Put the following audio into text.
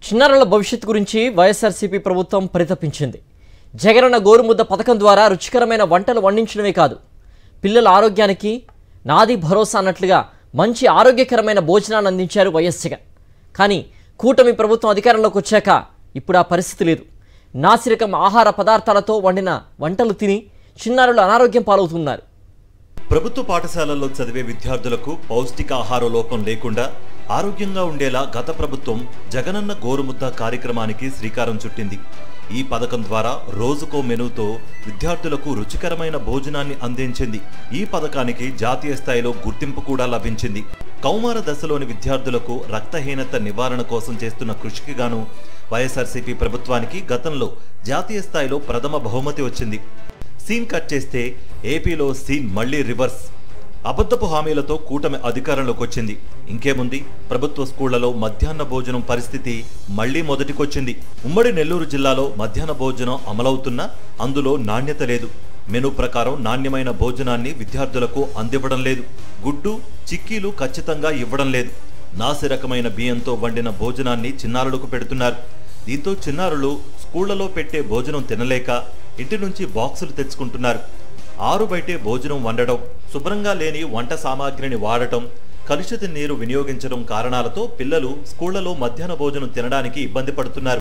చిన్నారుల భవిష్యత్తు గురించి వైఎస్ఆర్సీపీ ప్రభుత్వం పరితపించింది. జగనన్న గోరుముద్ద పథకం ద్వారా రుచికరమైన వంటలు వండించడమే కాదు, పిల్లల ఆరోగ్యానికి నాది భరోసా అన్నట్లుగా మంచి ఆరోగ్యకరమైన భోజనాన్ని అందించారు వైఎస్ జగన్. కానీ కూటమి ప్రభుత్వం అధికారంలోకి వచ్చాక ఇప్పుడు ఆ పరిస్థితి లేదు. నాసిరకం ఆహార పదార్థాలతో వండిన వంటలు తిని చిన్నారులు అనారోగ్యం పాలవుతున్నారు. ప్రభుత్వ పాఠశాలల్లో చదివే విద్యార్థులకు పౌష్టికాహార లోపం లేకుండా ఆరోగ్యంగా ఉండేలా గత ప్రభుత్వం జగనన్న గోరుముద్ద కార్యక్రమానికి శ్రీకారం చుట్టింది. ఈ పథకం ద్వారా రోజుకో మెనూతో విద్యార్థులకు రుచికరమైన భోజనాన్ని అందించింది. ఈ పథకానికి జాతీయ స్థాయిలో గుర్తింపు కూడా లభించింది. కౌమార దశలోని విద్యార్థులకు రక్తహీనత నివారణ కోసం చేస్తున్న కృషికి గాను వైఎస్ఆర్సీపీ ప్రభుత్వానికి గతంలో జాతీయ స్థాయిలో ప్రథమ బహుమతి వచ్చింది. సీన్ కట్ చేస్తే ఏపీలో సీన్ మళ్లీ రివర్స్. అబద్ధపు హామీలతో కూటమి అధికారంలోకి వచ్చింది. ఇంకేముంది, ప్రభుత్వ స్కూళ్లలో మధ్యాహ్న భోజనం పరిస్థితి మళ్లీ మొదటికొచ్చింది. ఉమ్మడి నెల్లూరు జిల్లాలో మధ్యాహ్న భోజనం అమలవుతున్నా అందులో నాణ్యత లేదు. మెనూ ప్రకారం నాణ్యమైన భోజనాన్ని విద్యార్థులకు అందివ్వడం లేదు. గుడ్డు, చిక్కీలు ఖచ్చితంగా ఇవ్వడం లేదు. నాసిరకమైన బియ్యంతో వండిన భోజనాన్ని చిన్నారులకు పెడుతున్నారు. దీంతో చిన్నారులు స్కూళ్లలో పెట్టే భోజనం తినలేక ఇంటి నుంచి బాక్సులు తెచ్చుకుంటున్నారు. ఆరు బయటే భోజనం వండడం, శుభ్రంగా లేని వంట సామాగ్రిని వాడటం, కలుషిత నీరు వినియోగించడం కారణాలతో పిల్లలు స్కూళ్లలో మధ్యాహ్న భోజనం తినడానికి ఇబ్బంది పడుతున్నారు.